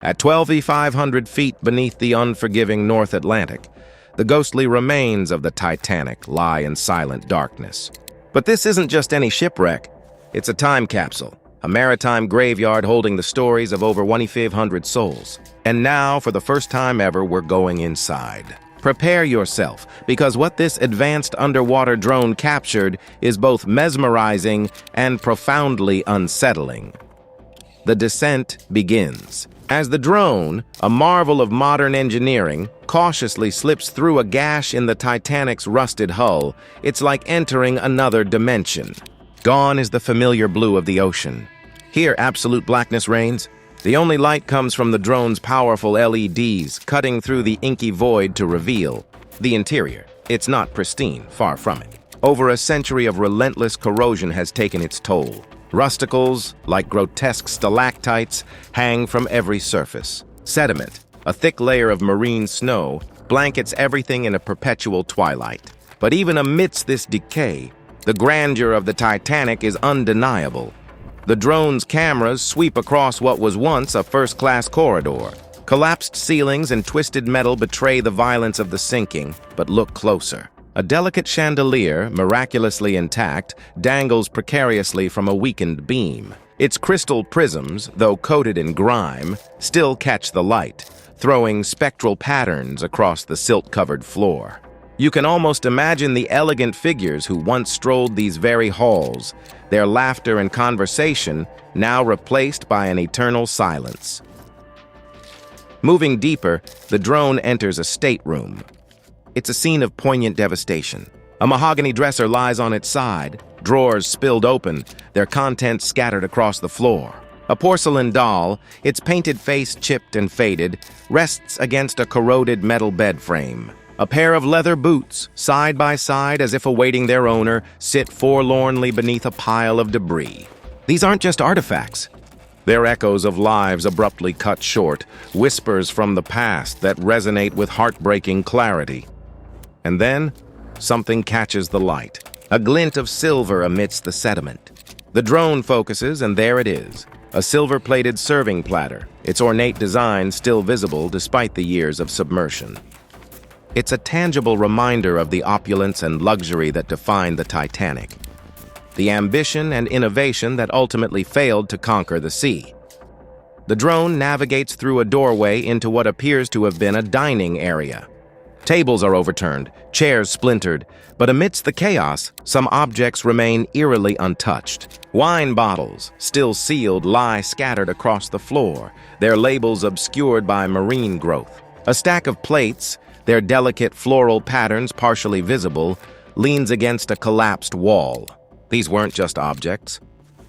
At 12,500 feet beneath the unforgiving North Atlantic, the ghostly remains of the Titanic lie in silent darkness. But this isn't just any shipwreck. It's a time capsule, a maritime graveyard holding the stories of over 2,500 souls. And now, for the first time ever, we're going inside. Prepare yourself, because what this advanced underwater drone captured is both mesmerizing and profoundly unsettling. The descent begins. As the drone, a marvel of modern engineering, cautiously slips through a gash in the Titanic's rusted hull, it's like entering another dimension. Gone is the familiar blue of the ocean. Here, absolute blackness reigns. The only light comes from the drone's powerful LEDs, cutting through the inky void to reveal the interior. It's not pristine, far from it. Over a century of relentless corrosion has taken its toll. Rusticles, like grotesque stalactites, hang from every surface. Sediment, a thick layer of marine snow, blankets everything in a perpetual twilight. But even amidst this decay, the grandeur of the Titanic is undeniable. The drone's cameras sweep across what was once a first-class corridor. Collapsed ceilings and twisted metal betray the violence of the sinking, but look closer. A delicate chandelier, miraculously intact, dangles precariously from a weakened beam. Its crystal prisms, though coated in grime, still catch the light, throwing spectral patterns across the silt-covered floor. You can almost imagine the elegant figures who once strolled these very halls, their laughter and conversation now replaced by an eternal silence. Moving deeper, the drone enters a stateroom. It's a scene of poignant devastation. A mahogany dresser lies on its side, drawers spilled open, their contents scattered across the floor. A porcelain doll, its painted face chipped and faded, rests against a corroded metal bed frame. A pair of leather boots, side by side as if awaiting their owner, sit forlornly beneath a pile of debris. These aren't just artifacts. They're echoes of lives abruptly cut short, whispers from the past that resonate with heartbreaking clarity. And then, something catches the light, a glint of silver amidst the sediment. The drone focuses, and there it is, a silver-plated serving platter, its ornate design still visible despite the years of submersion. It's a tangible reminder of the opulence and luxury that defined the Titanic, the ambition and innovation that ultimately failed to conquer the sea. The drone navigates through a doorway into what appears to have been a dining area. Tables are overturned, chairs splintered, but amidst the chaos, some objects remain eerily untouched. Wine bottles, still sealed, lie scattered across the floor, their labels obscured by marine growth. A stack of plates, their delicate floral patterns partially visible, leans against a collapsed wall. These weren't just objects.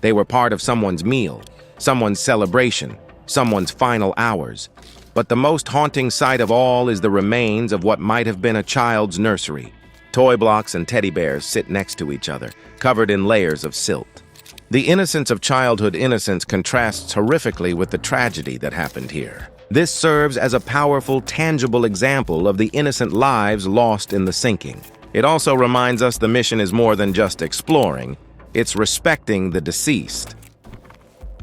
They were part of someone's meal, someone's celebration, someone's final hours. But the most haunting sight of all is the remains of what might have been a child's nursery. Toy blocks and teddy bears sit next to each other, covered in layers of silt. The innocence of childhood innocence contrasts horrifically with the tragedy that happened here. This serves as a powerful, tangible example of the innocent lives lost in the sinking. It also reminds us the mission is more than just exploring, it's respecting the deceased.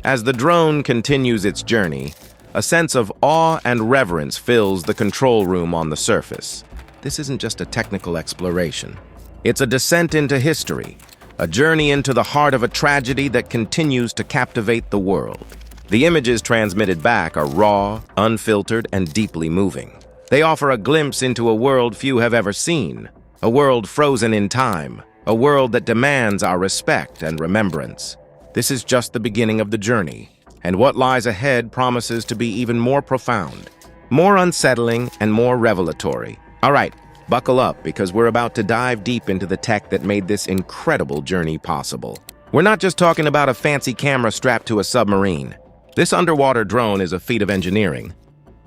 As the drone continues its journey, a sense of awe and reverence fills the control room on the surface. This isn't just a technical exploration. It's a descent into history, a journey into the heart of a tragedy that continues to captivate the world. The images transmitted back are raw, unfiltered, and deeply moving. They offer a glimpse into a world few have ever seen, a world frozen in time, a world that demands our respect and remembrance. This is just the beginning of the journey, and what lies ahead promises to be even more profound, more unsettling, and more revelatory. All right, buckle up, because we're about to dive deep into the tech that made this incredible journey possible. We're not just talking about a fancy camera strapped to a submarine. This underwater drone is a feat of engineering,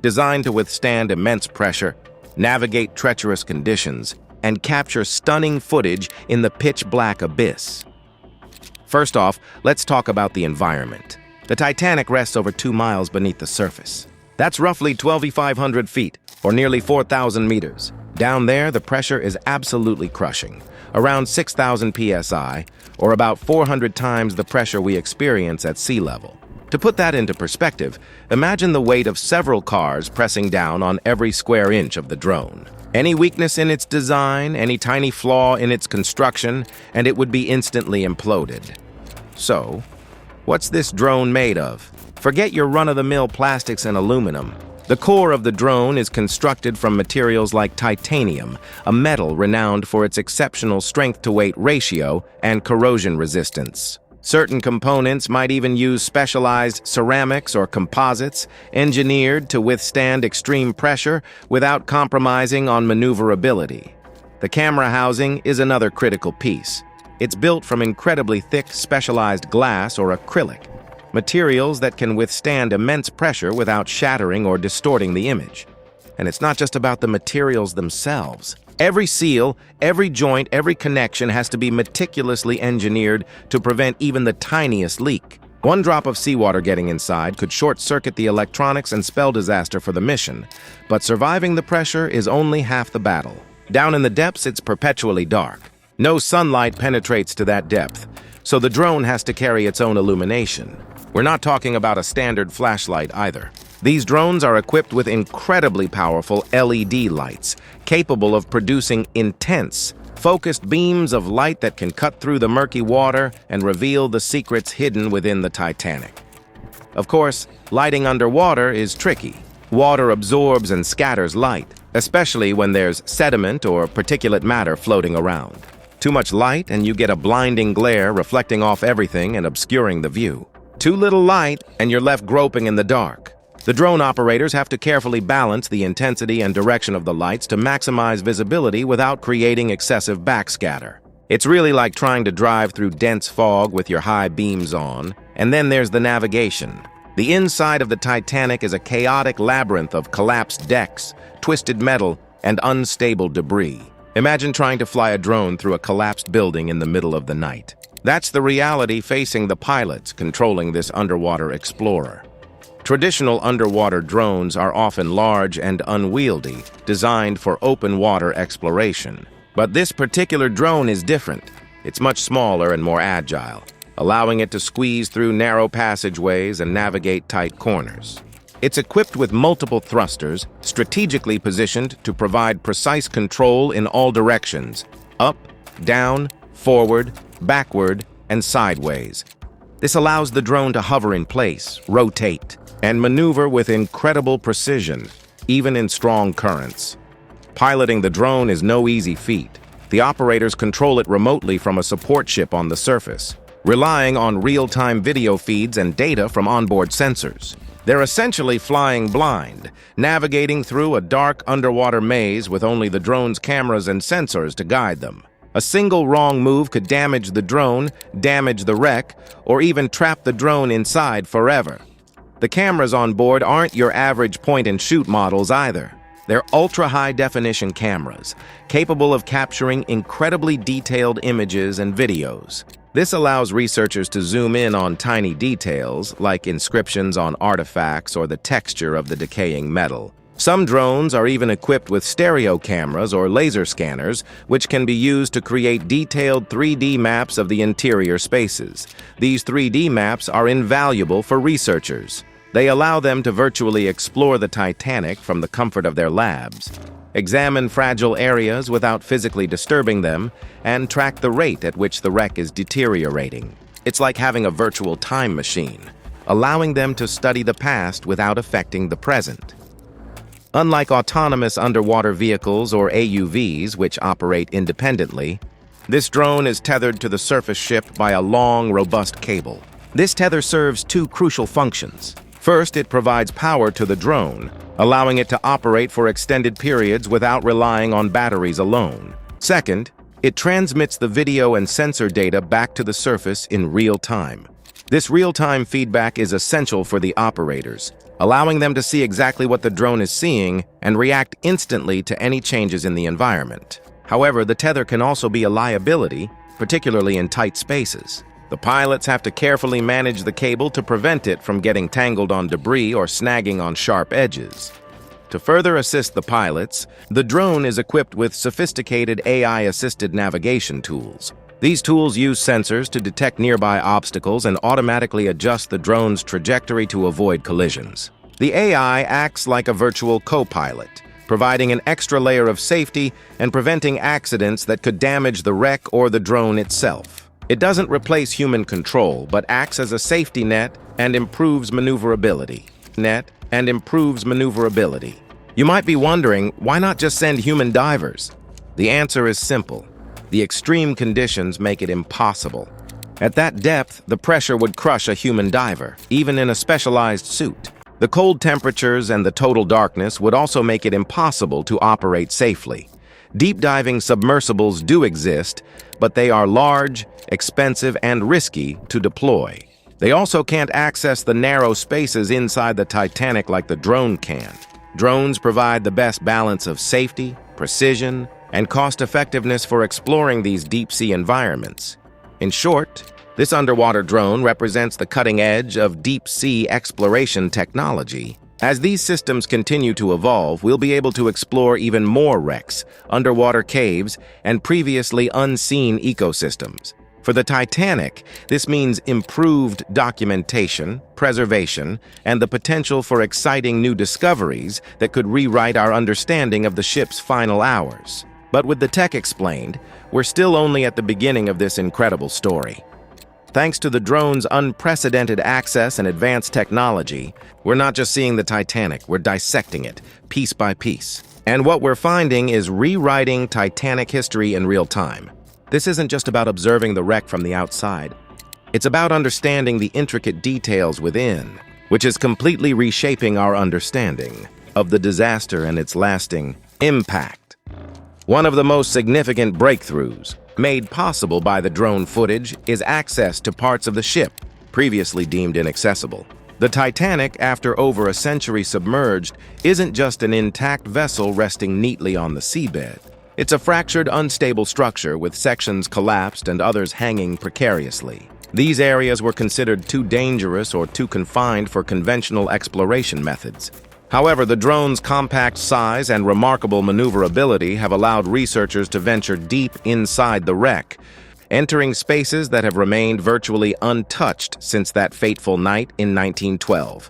designed to withstand immense pressure, navigate treacherous conditions, and capture stunning footage in the pitch-black abyss. First off, let's talk about the environment. The Titanic rests over 2 miles beneath the surface. That's roughly 12,500 feet, or nearly 4,000 meters. Down there, the pressure is absolutely crushing, around 6,000 psi, or about 400 times the pressure we experience at sea level. To put that into perspective, imagine the weight of several cars pressing down on every square inch of the drone. Any weakness in its design, any tiny flaw in its construction, and it would be instantly imploded. So, what's this drone made of? Forget your run-of-the-mill plastics and aluminum. The core of the drone is constructed from materials like titanium, a metal renowned for its exceptional strength-to-weight ratio and corrosion resistance. Certain components might even use specialized ceramics or composites, engineered to withstand extreme pressure without compromising on maneuverability. The camera housing is another critical piece. It's built from incredibly thick, specialized glass or acrylic, materials that can withstand immense pressure without shattering or distorting the image. And it's not just about the materials themselves. Every seal, every joint, every connection has to be meticulously engineered to prevent even the tiniest leak. One drop of seawater getting inside could short-circuit the electronics and spell disaster for the mission, but surviving the pressure is only half the battle. Down in the depths, it's perpetually dark. No sunlight penetrates to that depth, so the drone has to carry its own illumination. We're not talking about a standard flashlight either. These drones are equipped with incredibly powerful LED lights, capable of producing intense, focused beams of light that can cut through the murky water and reveal the secrets hidden within the Titanic. Of course, lighting underwater is tricky. Water absorbs and scatters light, especially when there's sediment or particulate matter floating around. Too much light and you get a blinding glare reflecting off everything and obscuring the view. Too little light and you're left groping in the dark. The drone operators have to carefully balance the intensity and direction of the lights to maximize visibility without creating excessive backscatter. It's really like trying to drive through dense fog with your high beams on. And then there's the navigation. The inside of the Titanic is a chaotic labyrinth of collapsed decks, twisted metal, and unstable debris. Imagine trying to fly a drone through a collapsed building in the middle of the night. That's the reality facing the pilots controlling this underwater explorer. Traditional underwater drones are often large and unwieldy, designed for open water exploration. But this particular drone is different. It's much smaller and more agile, allowing it to squeeze through narrow passageways and navigate tight corners. It's equipped with multiple thrusters, strategically positioned to provide precise control in all directions: up, down, forward, backward, and sideways. This allows the drone to hover in place, rotate, and maneuver with incredible precision, even in strong currents. Piloting the drone is no easy feat. The operators control it remotely from a support ship on the surface, relying on real-time video feeds and data from onboard sensors. They're essentially flying blind, navigating through a dark underwater maze with only the drone's cameras and sensors to guide them. A single wrong move could damage the drone, damage the wreck, or even trap the drone inside forever. The cameras on board aren't your average point-and-shoot models either. They're ultra-high-definition cameras, capable of capturing incredibly detailed images and videos. This allows researchers to zoom in on tiny details, like inscriptions on artifacts or the texture of the decaying metal. Some drones are even equipped with stereo cameras or laser scanners, which can be used to create detailed 3D maps of the interior spaces. These 3D maps are invaluable for researchers. They allow them to virtually explore the Titanic from the comfort of their labs, examine fragile areas without physically disturbing them, and track the rate at which the wreck is deteriorating. It's like having a virtual time machine, allowing them to study the past without affecting the present. Unlike autonomous underwater vehicles or AUVs, which operate independently, this drone is tethered to the surface ship by a long, robust cable. This tether serves two crucial functions. First, it provides power to the drone, allowing it to operate for extended periods without relying on batteries alone. Second, it transmits the video and sensor data back to the surface in real time. This real-time feedback is essential for the operators, allowing them to see exactly what the drone is seeing and react instantly to any changes in the environment. However, the tether can also be a liability, particularly in tight spaces. The pilots have to carefully manage the cable to prevent it from getting tangled on debris or snagging on sharp edges. To further assist the pilots, the drone is equipped with sophisticated AI-assisted navigation tools. These tools use sensors to detect nearby obstacles and automatically adjust the drone's trajectory to avoid collisions. The AI acts like a virtual co-pilot, providing an extra layer of safety and preventing accidents that could damage the wreck or the drone itself. It doesn't replace human control, but acts as a safety net and improves maneuverability. You might be wondering, why not just send human divers? The answer is simple. The extreme conditions make it impossible. At that depth, the pressure would crush a human diver, even in a specialized suit. The cold temperatures and the total darkness would also make it impossible to operate safely. Deep diving submersibles do exist, but they are large, expensive, and risky to deploy. They also can't access the narrow spaces inside the Titanic like the drone can. Drones provide the best balance of safety, precision, and cost-effectiveness for exploring these deep-sea environments. In short, this underwater drone represents the cutting edge of deep-sea exploration technology. As these systems continue to evolve, we'll be able to explore even more wrecks, underwater caves, and previously unseen ecosystems. For the Titanic, this means improved documentation, preservation, and the potential for exciting new discoveries that could rewrite our understanding of the ship's final hours. But with the tech explained, we're still only at the beginning of this incredible story. Thanks to the drone's unprecedented access and advanced technology, we're not just seeing the Titanic, we're dissecting it, piece by piece. And what we're finding is rewriting Titanic history in real time. This isn't just about observing the wreck from the outside. It's about understanding the intricate details within, which is completely reshaping our understanding of the disaster and its lasting impact. One of the most significant breakthroughs made possible by the drone footage is access to parts of the ship previously deemed inaccessible. The Titanic, after over a century submerged, isn't just an intact vessel resting neatly on the seabed. It's a fractured, unstable structure with sections collapsed and others hanging precariously. These areas were considered too dangerous or too confined for conventional exploration methods. However, the drone's compact size and remarkable maneuverability have allowed researchers to venture deep inside the wreck, entering spaces that have remained virtually untouched since that fateful night in 1912.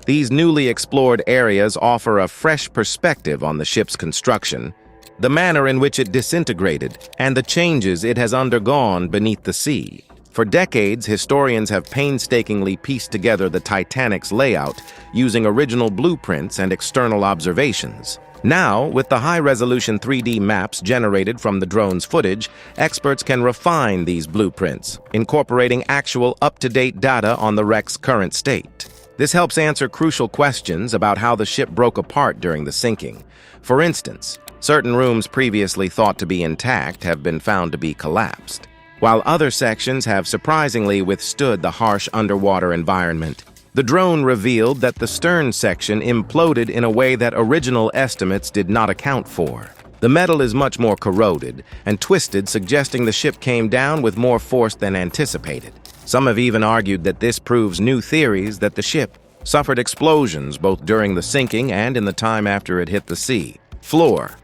These newly explored areas offer a fresh perspective on the ship's construction, the manner in which it disintegrated, and the changes it has undergone beneath the sea. For decades, historians have painstakingly pieced together the Titanic's layout using original blueprints and external observations. Now, with the high-resolution 3D maps generated from the drone's footage, experts can refine these blueprints, incorporating actual up-to-date data on the wreck's current state. This helps answer crucial questions about how the ship broke apart during the sinking. For instance, certain rooms previously thought to be intact have been found to be collapsed, while other sections have surprisingly withstood the harsh underwater environment. The drone revealed that the stern section imploded in a way that original estimates did not account for. The metal is much more corroded and twisted, suggesting the ship came down with more force than anticipated. Some have even argued that this proves new theories that the ship suffered explosions both during the sinking and in the time after it hit the sea floor.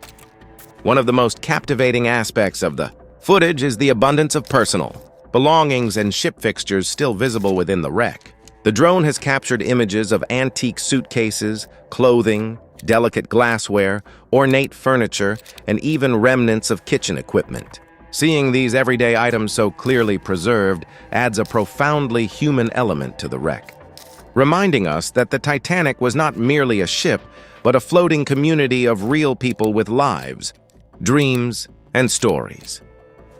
One of the most captivating aspects of the footage is the abundance of personal belongings and ship fixtures still visible within the wreck. The drone has captured images of antique suitcases, clothing, delicate glassware, ornate furniture, and even remnants of kitchen equipment. Seeing these everyday items so clearly preserved adds a profoundly human element to the wreck, reminding us that the Titanic was not merely a ship, but a floating community of real people with lives, dreams, and stories.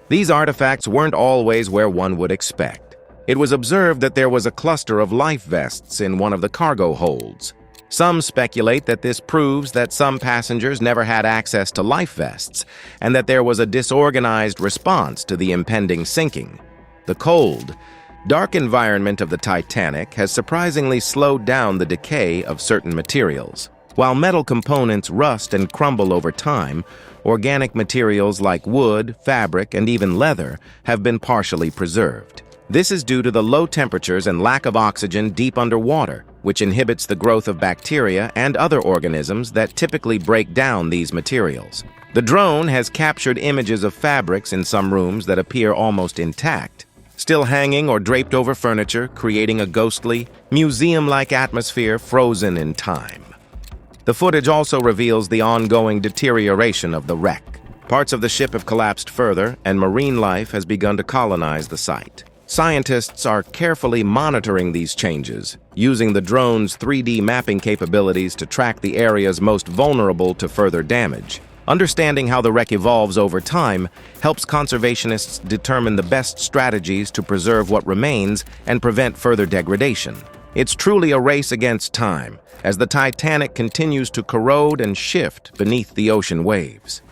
These artifacts weren't always where one would expect. It was observed that there was a cluster of life vests in one of the cargo holds. Some speculate that this proves that some passengers never had access to life vests, and that there was a disorganized response to the impending sinking. The cold, dark environment of the Titanic has surprisingly slowed down the decay of certain materials. While metal components rust and crumble over time, organic materials like wood, fabric, and even leather have been partially preserved. This is due to the low temperatures and lack of oxygen deep underwater, which inhibits the growth of bacteria and other organisms that typically break down these materials. The drone has captured images of fabrics in some rooms that appear almost intact, still hanging or draped over furniture, creating a ghostly, museum-like atmosphere frozen in time. The footage also reveals the ongoing deterioration of the wreck. Parts of the ship have collapsed further, and marine life has begun to colonize the site. Scientists are carefully monitoring these changes, using the drone's 3D mapping capabilities to track the areas most vulnerable to further damage. Understanding how the wreck evolves over time helps conservationists determine the best strategies to preserve what remains and prevent further degradation. It's truly a race against time, as the Titanic continues to corrode and shift beneath the ocean waves.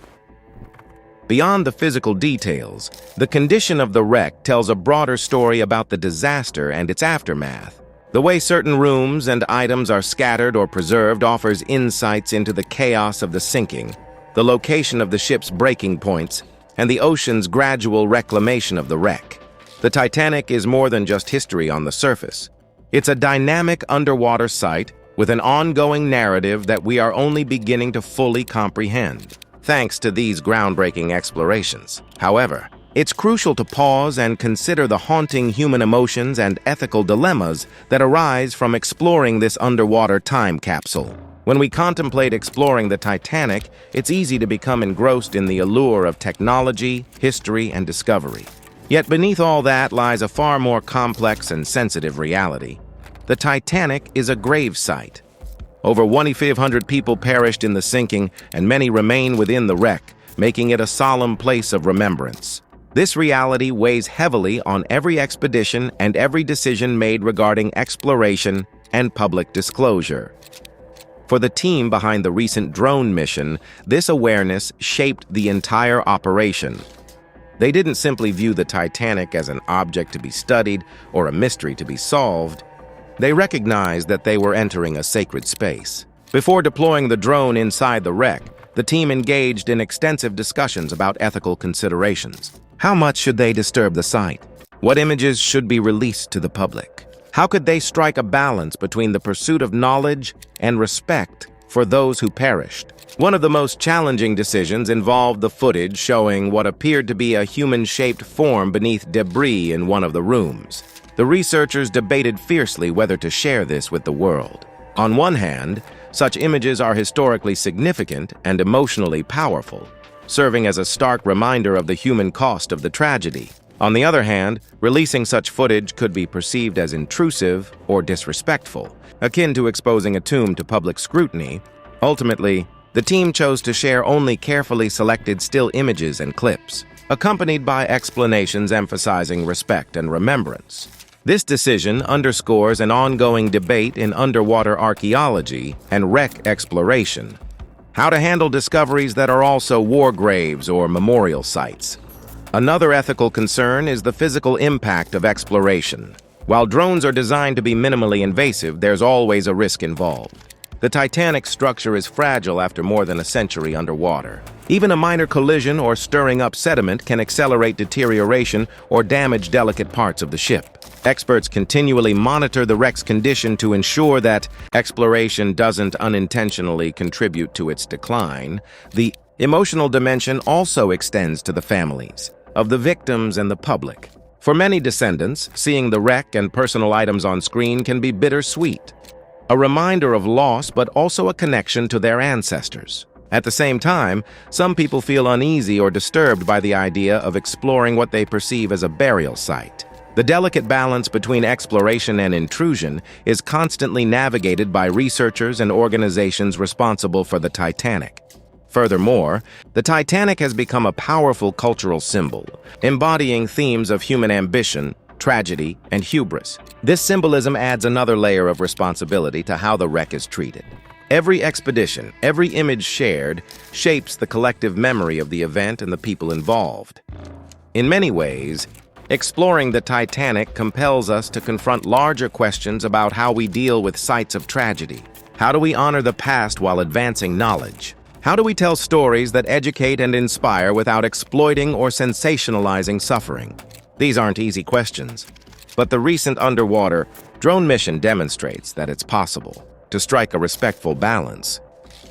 Beyond the physical details, the condition of the wreck tells a broader story about the disaster and its aftermath. The way certain rooms and items are scattered or preserved offers insights into the chaos of the sinking, the location of the ship's breaking points, and the ocean's gradual reclamation of the wreck. The Titanic is more than just history on the surface. It's a dynamic underwater site with an ongoing narrative that we are only beginning to fully comprehend, thanks to these groundbreaking explorations. However, it's crucial to pause and consider the haunting human emotions and ethical dilemmas that arise from exploring this underwater time capsule. When we contemplate exploring the Titanic, it's easy to become engrossed in the allure of technology, history, and discovery. Yet beneath all that lies a far more complex and sensitive reality. The Titanic is a grave site. Over 2,500 people perished in the sinking, and many remain within the wreck, making it a solemn place of remembrance. This reality weighs heavily on every expedition and every decision made regarding exploration and public disclosure. For the team behind the recent drone mission, this awareness shaped the entire operation. They didn't simply view the Titanic as an object to be studied or a mystery to be solved. They recognized that they were entering a sacred space. Before deploying the drone inside the wreck, the team engaged in extensive discussions about ethical considerations. How much should they disturb the site? What images should be released to the public? How could they strike a balance between the pursuit of knowledge and respect for those who perished? One of the most challenging decisions involved the footage showing what appeared to be a human-shaped form beneath debris in one of the rooms. The researchers debated fiercely whether to share this with the world. On one hand, such images are historically significant and emotionally powerful, serving as a stark reminder of the human cost of the tragedy. On the other hand, releasing such footage could be perceived as intrusive or disrespectful, akin to exposing a tomb to public scrutiny. Ultimately, the team chose to share only carefully selected still images and clips, accompanied by explanations emphasizing respect and remembrance. This decision underscores an ongoing debate in underwater archaeology and wreck exploration. How to handle discoveries that are also war graves or memorial sites. Another ethical concern is the physical impact of exploration. While drones are designed to be minimally invasive, there's always a risk involved. The Titanic's structure is fragile after more than a century underwater. Even a minor collision or stirring up sediment can accelerate deterioration or damage delicate parts of the ship. Experts continually monitor the wreck's condition to ensure that exploration doesn't unintentionally contribute to its decline. The emotional dimension also extends to the families of the victims and the public. For many descendants, seeing the wreck and personal items on screen can be bittersweet, a reminder of loss but also a connection to their ancestors. At the same time, some people feel uneasy or disturbed by the idea of exploring what they perceive as a burial site. The delicate balance between exploration and intrusion is constantly navigated by researchers and organizations responsible for the Titanic. Furthermore, the Titanic has become a powerful cultural symbol, embodying themes of human ambition, tragedy, and hubris. This symbolism adds another layer of responsibility to how the wreck is treated. Every expedition, every image shared, shapes the collective memory of the event and the people involved. In many ways, exploring the Titanic compels us to confront larger questions about how we deal with sites of tragedy. How do we honor the past while advancing knowledge? How do we tell stories that educate and inspire without exploiting or sensationalizing suffering? These aren't easy questions, but the recent underwater drone mission demonstrates that it's possible to strike a respectful balance.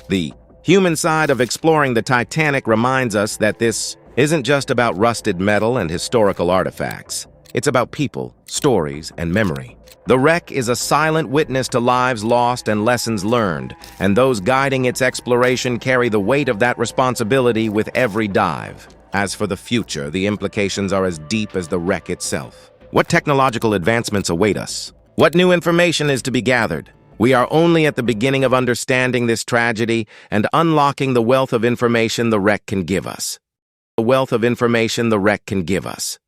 The Human side of exploring the Titanic reminds us that this isn't just about rusted metal and historical artifacts. It's about people, stories, and memory. The wreck is a silent witness to lives lost and lessons learned, and those guiding its exploration carry the weight of that responsibility with every dive. As for the future, the implications are as deep as the wreck itself. What technological advancements await us? What new information is to be gathered? We are only at the beginning of understanding this tragedy and unlocking the wealth of information the wreck can give us. The wealth of information the wreck can give us.